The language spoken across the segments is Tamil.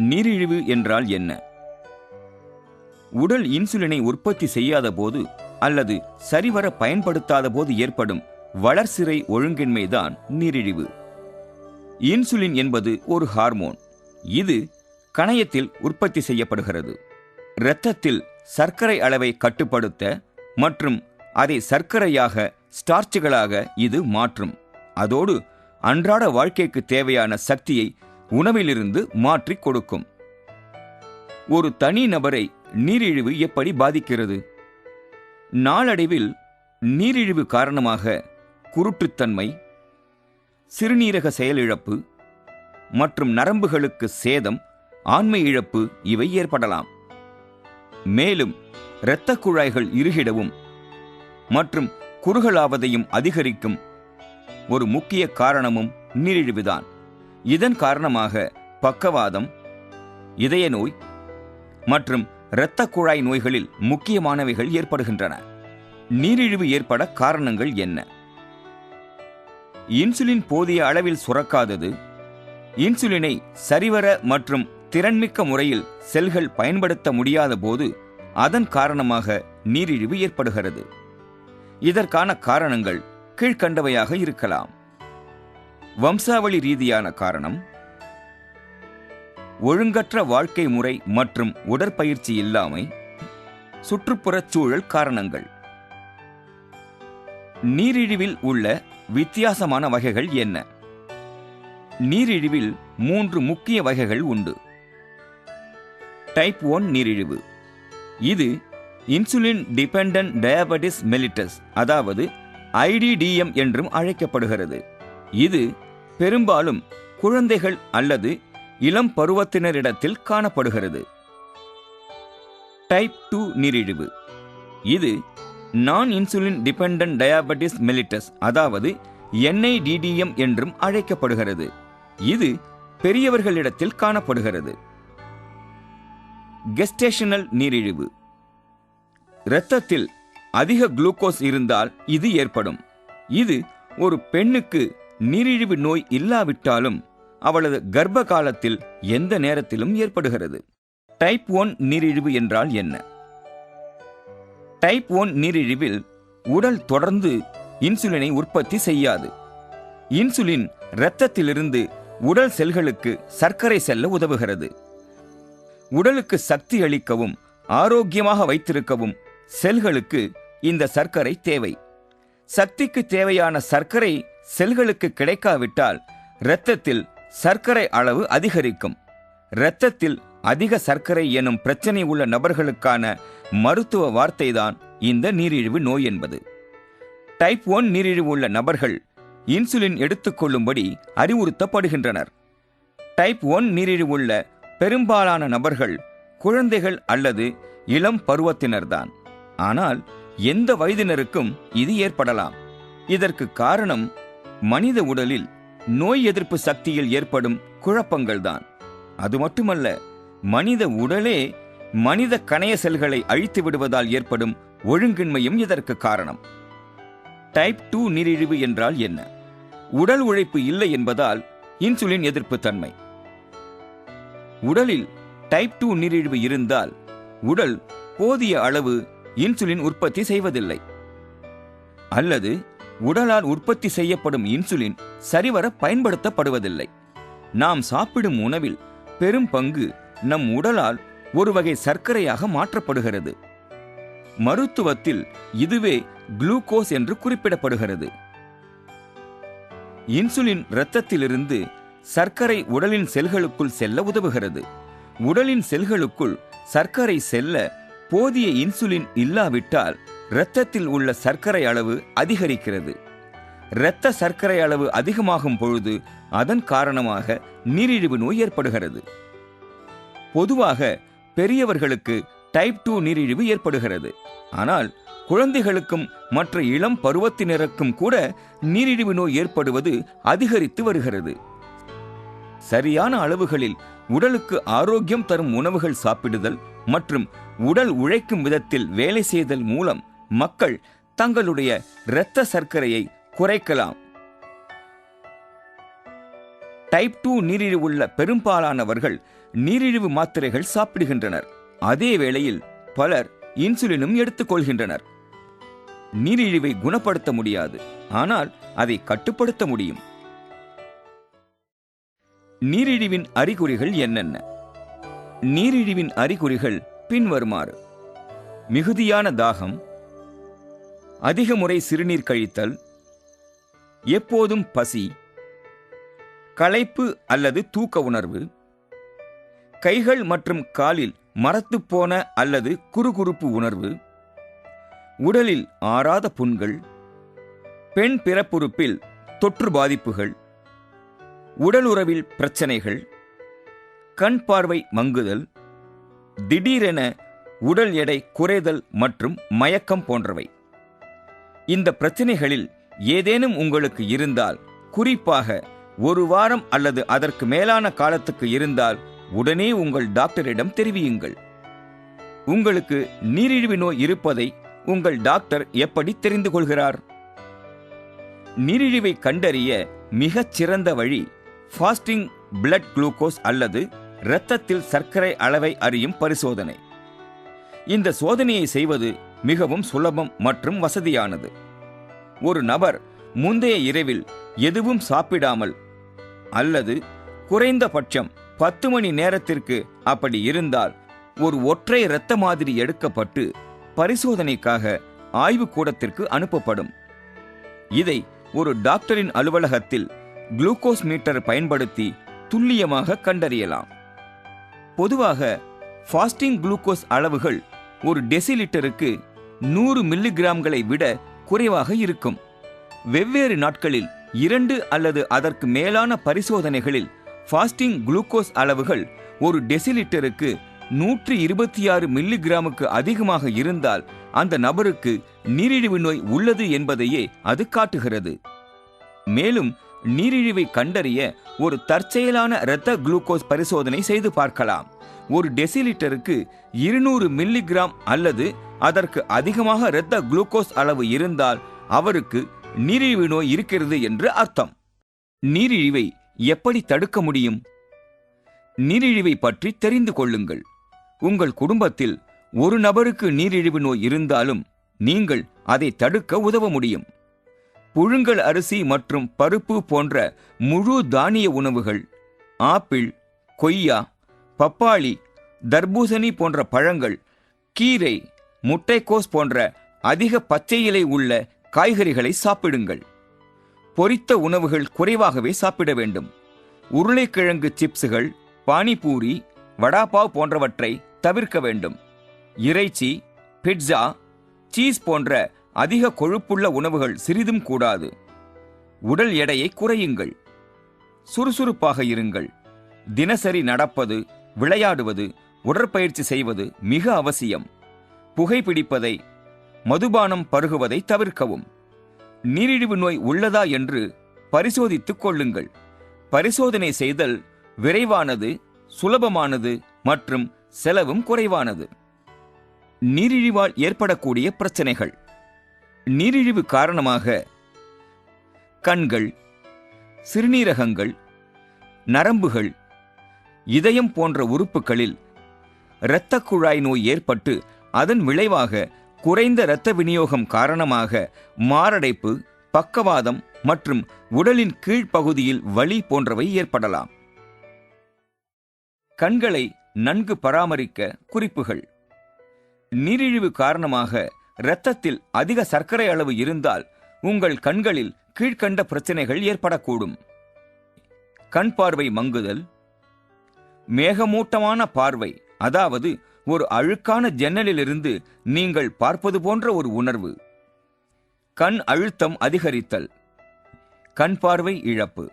நீரிழிவு என்றால் என்ன? உடல் இன்சுலினை உற்பத்தி செய்யாத போது அல்லது சரிவர பயன்படுத்தாத போது ஏற்படும் வளர்சிதை ஒழுங்கின்மைதான் நீரிழிவு. இன்சுலின் என்பது ஒரு ஹார்மோன். இது கணையத்தில் உற்பத்தி செய்யப்படுகிறது. இரத்தத்தில் சர்க்கரை அளவை கட்டுப்படுத்த மற்றும் அதை சர்க்கரையாக ஸ்டார்ச்சுகளாக இது மாற்றும். அதோடு அன்றாட வாழ்க்கைக்கு தேவையான சக்தியை உணவிலிருந்து மாற்றிக் கொடுக்கும். ஒரு தனி நபரை நீரிழிவு எப்படி பாதிக்கிறது? நாளடைவில் நீரிழிவு காரணமாக குருட்டுத்தன்மை, சிறுநீரக செயலிழப்பு மற்றும் நரம்புகளுக்கு சேதம், ஆண்மை இழப்பு இவை ஏற்படலாம். மேலும் இரத்த குழாய்கள் இறுகிடவும் மற்றும் குறுகலாவதையும் அதிகரிக்கும் ஒரு முக்கிய காரணமும் நீரிழிவுதான். இதன் காரணமாக பக்கவாதம், இதய நோய் மற்றும் இரத்த குழாய் நோய்களில் முக்கியமானவைகள் ஏற்படுகின்றன. நீரிழிவு ஏற்பட காரணங்கள் என்ன? இன்சுலின் போதிய அளவில் சுரக்காதது, இன்சுலினை சரிவர மற்றும் திறன்மிக்க முறையில் செல்கள் பயன்படுத்த முடியாத போது அதன் காரணமாக நீரிழிவு ஏற்படுகிறது. இதற்கான காரணங்கள் கீழ்க்கண்டவையாக இருக்கலாம். வம்சாவளி ரீதியான காரணம், ஒழுங்கற்ற வாழ்க்கை முறை மற்றும் உடற்பயிற்சி இல்லாமை, சுற்றுப்புறச் சூழல் காரணங்கள். நீரிழிவில் உள்ள வித்தியாசமான வகைகள் என்ன? நீரிழிவில் 3 முக்கிய வகைகள் உண்டு. டைப் 1 நீரிழிவு. இது இன்சுலின் டிபெண்டன்ட் டயபெட்டிஸ் மெலிட்டஸ், அதாவது IDDM என்றும் அழைக்கப்படுகிறது. இது பெரும்பாலும் குழந்தைகள் அல்லது இளம் பருவத்தினரிடத்தில் காணப்படுகிறது. டைப் 2 நீரிழிவு. இது நான் இன்சுலின் டிபெண்டன்ட் டயபெட்டிஸ் மெலிட்டஸ், அதாவது NIDDM என்றும் அழைக்கப்படுகிறது. இது பெரியவர்களிடத்தில் காணப்படுகிறது. கெஸ்டேஷனல் நீரிழிவு. இரத்தத்தில் அதிக குளுக்கோஸ் இருந்தால் இது ஏற்படும். இது ஒரு பெண்ணுக்கு நீரிழிவு நோய் இல்லாவிட்டாலும் அவளது கர்ப்ப காலத்தில் எந்த நேரத்திலும் ஏற்படுகிறது. டைப் 1 நீரிழிவு என்றால் என்ன? டைப் 1 நீரிழிவில் உடல் தொடர்ந்து இன்சுலினை உற்பத்தி செய்யாது. இன்சுலின் இரத்தத்திலிருந்து உடல் செல்களுக்கு சர்க்கரை செல்ல உதவுகிறது. உடலுக்கு சக்தி அளிக்கவும் ஆரோக்கியமாக வைத்திருக்கவும் செல்களுக்கு இந்த சர்க்கரை தேவை. சக்திக்கு தேவையான சர்க்கரை செல்களுக்கு கிடைக்காவிட்டால் இரத்தத்தில் சர்க்கரை அளவு அதிகரிக்கும். இரத்தத்தில் அதிக சர்க்கரை எனும் பிரச்சனை உள்ள நபர்களுக்கான மருத்துவ வார்த்தைதான் இந்த நீரிழிவு நோய் என்பது. டைப் 1 நீரிழிவு உள்ள நபர்கள் இன்சுலின் எடுத்துக்கொள்ளும்படி அறிவுறுத்தப்படுகின்றனர். டைப் 1 நீரிழிவு உள்ள பெரும்பாலான நபர்கள் குழந்தைகள் அல்லது இளம் பருவத்தினர்தான். ஆனால் எந்த வயதினருக்கும் இது ஏற்படலாம். இதற்கு காரணம் மனித உடலில் நோய் எதிர்ப்பு சக்தியில் ஏற்படும் குழப்பங்கள்தான். அது மட்டுமல்ல, மனித உடலே மனித கணைய செல்களை அழித்து விடுவதால் ஏற்படும் ஒழுங்கின்மையும் இதற்கு காரணம். டைப் 2 நீரிழிவு என்றால் என்ன? உடல் உழைப்பு இல்லை என்பதால் இன்சுலின் எதிர்ப்பு தன்மை. உடலில் டைப் 2 நீரிழிவு இருந்தால் உடல் போதிய அளவு இன்சுலின் உற்பத்தி செய்வதில்லை, அல்லது உடலால் உற்பத்தி செய்யப்படும் இன்சுலின் சரிவர பயன்படுத்தப்படுவதில்லை. நாம் சாப்பிடும் உணவில் பெரும் பங்கு நம் உடலால் ஒரு வகை சர்க்கரையாக மாற்றப்படுகிறது. மருத்துவத்தில் இதுவே குளுக்கோஸ் என்று குறிப்பிடப்படுகிறது. இன்சுலின் இரத்தத்திலிருந்து சர்க்கரை உடலின் செல்களுக்குள் செல்ல உதவுகிறது. உடலின் செல்களுக்குள் சர்க்கரை செல்ல போதிய இன்சுலின் இல்லாவிட்டால் இரத்தத்தில் உள்ள சர்க்கரை அளவு அதிகரிக்கிறது. இரத்த சர்க்கரை அளவு அதிகமாகும் பொழுது அதன் காரணமாக நீரிழிவு நோய் ஏற்படுகிறது. பொதுவாக பெரியவர்களுக்கு டைப் 2 நீரிழிவு ஏற்படுகிறது. ஆனால் குழந்தைகளுக்கும் மற்ற இளம் பருவத்தினருக்கும் கூட நீரிழிவு நோய் ஏற்படுவது அதிகரித்து வருகிறது. சரியான அளவுகளில் உடலுக்கு ஆரோக்கியம் தரும் உணவுகள் சாப்பிடுதல் மற்றும் உடல் உழைக்கும் விதத்தில் வேலை செய்தல் மூலம் மக்கள் தங்களுடைய இரத்த சர்க்கரையை குறைக்கலாம். டைப் 2 நீரிழிவு உள்ள பெரும்பாலானவர்கள் நீரிழிவு மாத்திரைகள் சாப்பிடுகின்றனர். அதே வேளையில் பலர் இன்சுலினும் எடுத்துக்கொள்கின்றனர். நீரிழிவை குணப்படுத்த முடியாது, ஆனால் அதை கட்டுப்படுத்த முடியும். நீரிழிவின் அறிகுறிகள் என்னென்ன? நீரிழிவின் அறிகுறிகள் பின்வருமாறு: மிகுதியான தாகம், அதிக முறை சிறுநீர் கழித்தல், எப்போதும் பசி, களைப்பு அல்லது தூக்க உணர்வு, கைகள் மற்றும் காலில் மரத்துப்போன அல்லது குறுகுறுப்பு உணர்வு, உடலில் ஆறாத புண்கள், பெண் பிறப்புறுப்பில் தொற்று பாதிப்புகள், உடலுறவில் பிரச்சனைகள், கண் பார்வை மங்குதல், திடீரென உடல் எடை குறைதல் மற்றும் மயக்கம் போன்றவை. இந்த பிரச்சனைகளில் ஏதேனும் உங்களுக்கு இருந்தால், குறிப்பாக 1 வாரம் அல்லது அதற்கு மேலான காலத்துக்கு இருந்தால், உடனே உங்கள் டாக்டரிடம் தெரிவியுங்கள். உங்களுக்கு நீரிழிவு நோய் இருப்பதை உங்கள் டாக்டர் எப்படி தெரிந்து கொள்கிறார்? நீரிழிவை கண்டறிய மிகச் சிறந்த வழி ஃபாஸ்டிங் பிளட் குளுக்கோஸ் அல்லது இரத்தத்தில் சர்க்கரை அளவை அறியும் பரிசோதனை. இந்த சோதனையை செய்வது மிகவும் சுலபம் மற்றும் வசதியானது. ஒரு நபர் முந்தைய இரவில் எதுவும் சாப்பிடாமல் அல்லது குறைந்தபட்சம் 10 மணி நேரத்திற்கு அப்படி இருந்தால், ஒரு ஒற்றை இரத்த மாதிரி எடுக்கப்பட்டு பரிசோதனைக்காக ஆய்வுக்கூடத்திற்கு அனுப்பப்படும். இதை ஒரு டாக்டரின் அலுவலகத்தில் குளுக்கோஸ் மீட்டர் பயன்படுத்தி துல்லியமாக கண்டறியலாம். பொதுவாக ஃபாஸ்டிங் குளுக்கோஸ் அளவுகள் ஒரு டெசிலிட்டருக்கு 100 மில்லிகிராம்களை விட குறைவாக இருக்கும். வெவ்வேறு நாட்களில் 2 அல்லது அதற்கு மேலான பரிசோதனைகளில் ஃபாஸ்டிங் குளுக்கோஸ் அளவுகள் ஒரு டெசிலிட்டருக்கு 126 மில்லிகிராமுக்கு அதிகமாக இருந்தால் அந்த நபருக்கு நீரிழிவு நோய் உள்ளது என்பதையே அது காட்டுகிறது. மேலும் நீரிழிவை கண்டறிய ஒரு தற்செயலான இரத்த குளுக்கோஸ் பரிசோதனை செய்து பார்க்கலாம். ஒரு டெசிலிட்டருக்கு 200 மில்லிகிராம் அல்லது அதற்கு அதிகமாக இரத்த குளுக்கோஸ் அளவு இருந்தால் அவருக்கு நீரிழிவு நோய் இருக்கிறது என்று அர்த்தம். நீரிழிவை எப்படி தடுக்க முடியும்? நீரிழிவை பற்றி தெரிந்து கொள்ளுங்கள். உங்கள் குடும்பத்தில் ஒரு நபருக்கு நீரிழிவு நோய் இருந்தாலும் நீங்கள் அதை தடுக்க உதவ முடியும். புழுங்கல் அரிசி மற்றும் பருப்பு போன்ற முழு தானிய உணவுகள், ஆப்பிள், கொய்யா, பப்பாளி, தர்பூசணி போன்ற பழங்கள், கீரை, முட்டைக்கோஸ் போன்ற அதிக பச்சை இலை உள்ள காய்கறிகளை சாப்பிடுங்கள். பொரித்த உணவுகள் குறைவாகவே சாப்பிட வேண்டும். உருளைக்கிழங்கு சிப்ஸுகள், பானிபூரி, வடாபாவ் போன்றவற்றை தவிர்க்க வேண்டும். இறைச்சி, பிட்சா, சீஸ் போன்ற அதிக கொழுப்புள்ள உணவுகள் சிறிதும் கூடாது. உடல் எடையை குறையுங்கள். சுறுசுறுப்பாக இருங்கள். தினசரி நடப்பது, விளையாடுவது, உடற்பயிற்சி செய்வது மிக அவசியம். புகைப்பிடிப்பதை, மதுபானம் பருகுவதை தவிர்க்கவும். நீரிழிவு நோய் உள்ளதா என்று பரிசோதித்துக் கொள்ளுங்கள். பரிசோதனை செய்தல் விரைவானது, சுலபமானது மற்றும் செலவும் குறைவானது. நீரிழிவால் ஏற்படக்கூடிய பிரச்சனைகள். நீரிழிவு காரணமாக கண்கள், சிறுநீரகங்கள், நரம்புகள், இதயம் போன்ற உறுப்புகளில் இரத்த குழாய் நோய் ஏற்பட்டு அதன் விளைவாக குறைந்த இரத்த விநியோகம் காரணமாக மாரடைப்பு, பக்கவாதம் மற்றும் உடலின் கீழ்ப்பகுதியில் வலி போன்றவை ஏற்படலாம். கண்களை நன்கு பராமரிக்க குறிப்புகள். நீரிழிவு காரணமாக இரத்தத்தில் அதிக சர்க்கரை அளவு இருந்தால் உங்கள் கண்களில் கீழ்க்கண்ட பிரச்சனைகள் ஏற்படக்கூடும். கண் பார்வை மங்குதல், மேகமூட்டமான பார்வை, அதாவது ஒரு அழுக்கான ஜன்னலிலிருந்து நீங்கள் பார்ப்பது போன்ற ஒரு உணர்வு. கண் அழுத்தம் அதிகரித்தல், கண் பார்வை இழப்பு.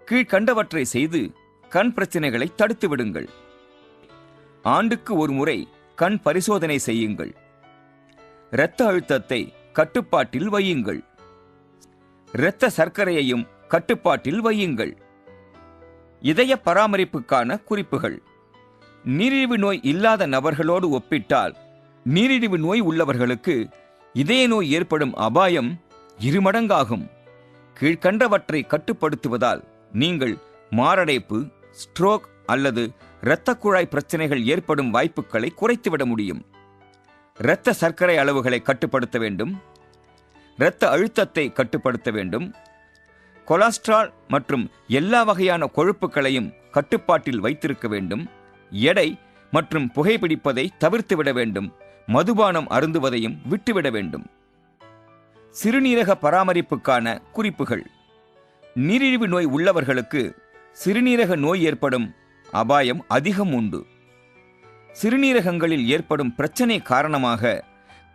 கீழ்க்கண்டவற்றை செய்து கண் பிரச்சனைகளை தடுத்து விடுங்கள். ஆண்டுக்கு ஒரு முறை கண் பரிசோதனை செய்யுங்கள். இரத்த அழுத்தத்தை கட்டுப்பாட்டில் வையுங்கள். இரத்த சர்க்கரையையும் கட்டுப்பாட்டில் வையுங்கள். இதய பராமரிப்புக்கான குறிப்புகள். நீரிழிவு நோய் இல்லாத நபர்களோடு ஒப்பிட்டால் நீரிழிவு நோய் உள்ளவர்களுக்கு இதய நோய் ஏற்படும் அபாயம் 2 மடங்காகும். கீழ்க்கண்டவற்றை கட்டுப்படுத்துவதால் நீங்கள் மாரடைப்பு, ஸ்ட்ரோக் அல்லது இரத்த குழாய் பிரச்சனைகள் ஏற்படும் வாய்ப்புகளை குறைத்துவிட முடியும். இரத்த சர்க்கரை அளவுகளை கட்டுப்படுத்த வேண்டும். இரத்த அழுத்தத்தை கட்டுப்படுத்த வேண்டும். கொலஸ்ட்ரால் மற்றும் எல்லா வகையான கொழுப்புகளையும் கட்டுப்பாட்டில் வைத்திருக்க வேண்டும். எடை மற்றும் புகைப்பிடிப்பதை தவிர்த்துவிட வேண்டும். மதுபானம் அருந்துவதையும் விட்டுவிட வேண்டும். சிறுநீரக பராமரிப்புக்கான குறிப்புகள். நீரிழிவு நோய் உள்ளவர்களுக்கு சிறுநீரக நோய் ஏற்படும் அபாயம் அதிகம் உண்டு. சிறுநீரகங்களில் ஏற்படும் பிரச்சனை காரணமாக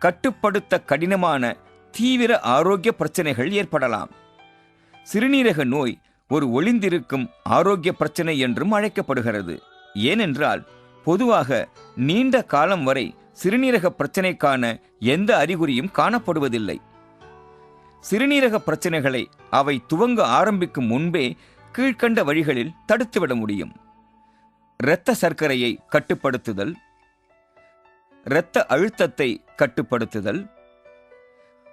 கட்டுப்படுத்த கடினமான தீவிர ஆரோக்கிய பிரச்சனைகள் ஏற்படலாம். சிறுநீரக நோய் ஒரு ஒளிந்திருக்கும் ஆரோக்கிய பிரச்சனை என்றும் அழைக்கப்படுகிறது. ஏனென்றால் பொதுவாக நீண்ட காலம் வரை சிறுநீரக பிரச்சனைக்கான எந்த அறிகுறியும் காணப்படுவதில்லை. சிறுநீரக பிரச்சனைகளை அவை துவங்க ஆரம்பிக்கும் முன்பே கீழ்க்கண்ட வழிகளில் தடுத்துவிட முடியும். இரத்த சர்க்கரையை கட்டுப்படுத்துதல், இரத்த அழுத்தத்தை கட்டுப்படுத்துதல்,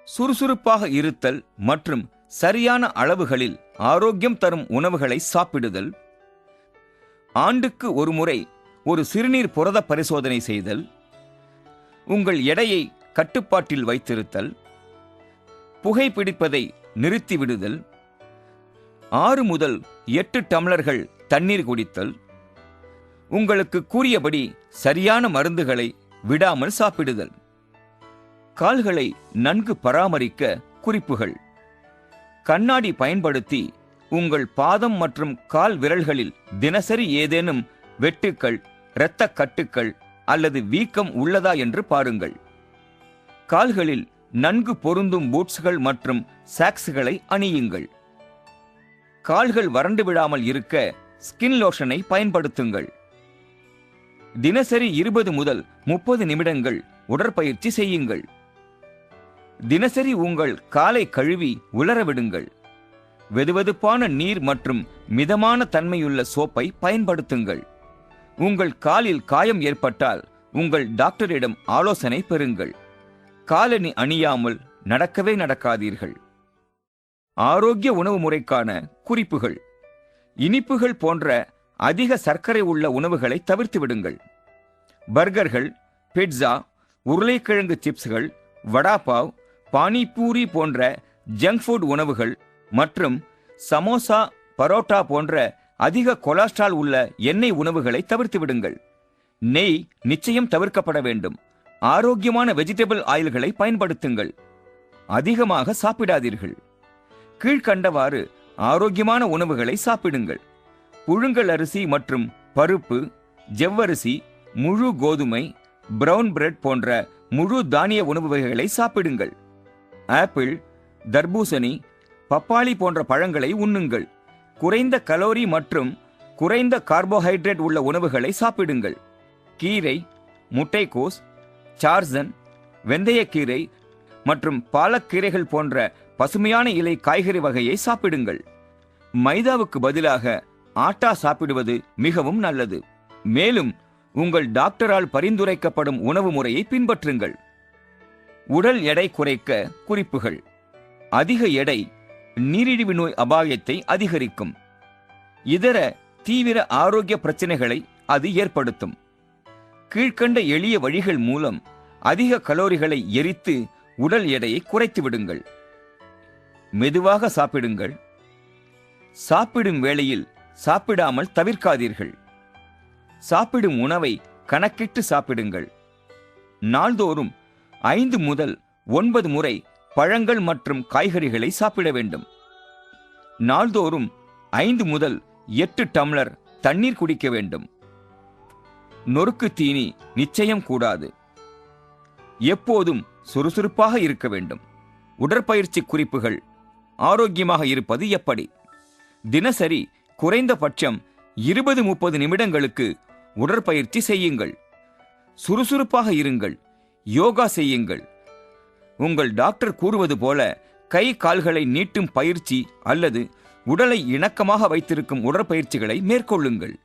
சுறுசுறுப்பாக இருத்தல் மற்றும் சரியான அளவுகளில் ஆரோக்கியம் தரும் உணவுகளை சாப்பிடுதல், ஆண்டுக்கு ஒரு முறை ஒரு சிறுநீர் புரத பரிசோதனை செய்தல், உங்கள் எடையை கட்டுப்பாட்டில் வைத்திருத்தல், புகைப்பிடிப்பதை நிறுத்திவிடுதல், 6 முதல் 8 டம்ளர்கள் தண்ணீர் குடித்தல், உங்களுக்கு கூறியபடி சரியான மருந்துகளை விடாமல் சாப்பிடுதல். கால்களை நன்கு பராமரிக்க குறிப்புகள். கண்ணாடி பயன்படுத்தி உங்கள் பாதம் மற்றும் கால் விரல்களில் தினசரி ஏதேனும் வெட்டுக்கள், இரத்த கட்டுக்கள் அல்லது வீக்கம் உள்ளதா என்று பாருங்கள். கால்களில் நன்கு பொருந்தும் பூட்ஸ்கள் மற்றும் சாக்ஸ்களை அணியுங்கள். கால்கள் வறண்டு விடாமல் இருக்க ஸ்கின் லோஷனை பயன்படுத்துங்கள். தினசரி 20 முதல் 30 நிமிடங்கள் உடற்பயிற்சி செய்யுங்கள். தினசரி உங்கள் காலை கழுவி உலர விடுங்கள். வெதுவெதுப்பான நீர் மற்றும் மிதமான தன்மையுள்ள சோப்பை பயன்படுத்துங்கள். உங்கள் காலில் காயம் ஏற்பட்டால் உங்கள் டாக்டரிடம் ஆலோசனை பெறுங்கள். காலணி அணியாமல் நடக்கவே நடக்காதீர்கள். ஆரோக்கிய உணவு முறைக்கான குறிப்புகள். இனிப்புகள் போன்ற அதிக சர்க்கரை உள்ள உணவுகளை தவிர்த்து விடுங்கள். பர்கர்கள், பிட்சா, உருளைக்கிழங்கு சிப்ஸ்கள், வடாபாவ், பானிபூரி போன்ற ஜங்க் ஃபுட் உணவுகள் மற்றும் சமோசா, பரோட்டா போன்ற அதிக கொலஸ்ட்ரால் உள்ள எண்ணெய் உணவுகளை தவிர்த்து விடுங்கள். நெய் நிச்சயம் தவிர்க்கப்பட வேண்டும். ஆரோக்கியமான வெஜிடபிள் ஆயில்களை பயன்படுத்துங்கள். அதிகமாக சாப்பிடாதீர்கள். கீழ்கண்டவாறு ஆரோக்கியமான உணவுகளை சாப்பிடுங்கள். புழுங்கல் அரிசி மற்றும் பருப்பு, ஜவ்வரிசி, முழு கோதுமை, பிரவுன் பிரெட் போன்ற முழு தானிய உணவு வகைகளை சாப்பிடுங்கள். ஆப்பிள், தர்பூசணி, பப்பாளி போன்ற பழங்களை உண்ணுங்கள். குறைந்த கலோரி மற்றும் குறைந்த கார்போஹைட்ரேட் உள்ள உணவுகளை சாப்பிடுங்கள். கீரை, முட்டைக்கோஸ், சார்சன், வெந்தயக்கீரை மற்றும் பாலக்கீரைகள் போன்ற பசுமையான இலை காய்கறி வகையை சாப்பிடுங்கள். மைதாவுக்கு பதிலாக ஆட்டா சாப்பிடுவது மிகவும் நல்லது. மேலும் உங்கள் டாக்டரால் பரிந்துரைக்கப்படும் உணவு முறையை பின்பற்றுங்கள். உடல் எடை குறைக்க குறிப்புகள். அதிக எடை நீரிழிவு நோய் அபாயத்தை அதிகரிக்கும். இதர தீவிர ஆரோக்கிய பிரச்சனைகளை அது ஏற்படுத்தும். கீழ்க்கண்ட எளிய வழிகள் மூலம் அதிக கலோரிகளை எரித்து உடல் எடையை குறைத்து விடுங்கள். மெதுவாக சாப்பிடுங்கள். சாப்பிடும் வேளையில் சாப்பிடாமல் தவிர்க்காதீர்கள். சாப்பிடும் உணவை கணக்கிட்டு சாப்பிடுங்கள். நாள்தோறும் 5 முதல் 9 முறை பழங்கள் மற்றும் காய்கறிகளை சாப்பிட வேண்டும். நாள்தோறும் 5 முதல் 8 டம்ளர் தண்ணீர் குடிக்க வேண்டும். நொறுக்கு தீனி நிச்சயம் கூடாது. எப்போதும் சுறுசுறுப்பாக இருக்க வேண்டும். உடற்பயிற்சி குறிப்புகள். ஆரோக்கியமாக இருப்பது எப்படி? தினசரி குறைந்தபட்சம் 20-30 நிமிடங்களுக்கு உடற்பயிற்சி செய்யுங்கள். சுறுசுறுப்பாக இருங்கள். யோகா செய்யுங்கள். உங்கள் டாக்டர் கூறுவது போல கை கால்களை நீட்டும் பயிற்சி அல்லது உடலை இணக்கமாக வைத்திருக்கும் உடற்பயிற்சிகளை மேற்கொள்ளுங்கள்.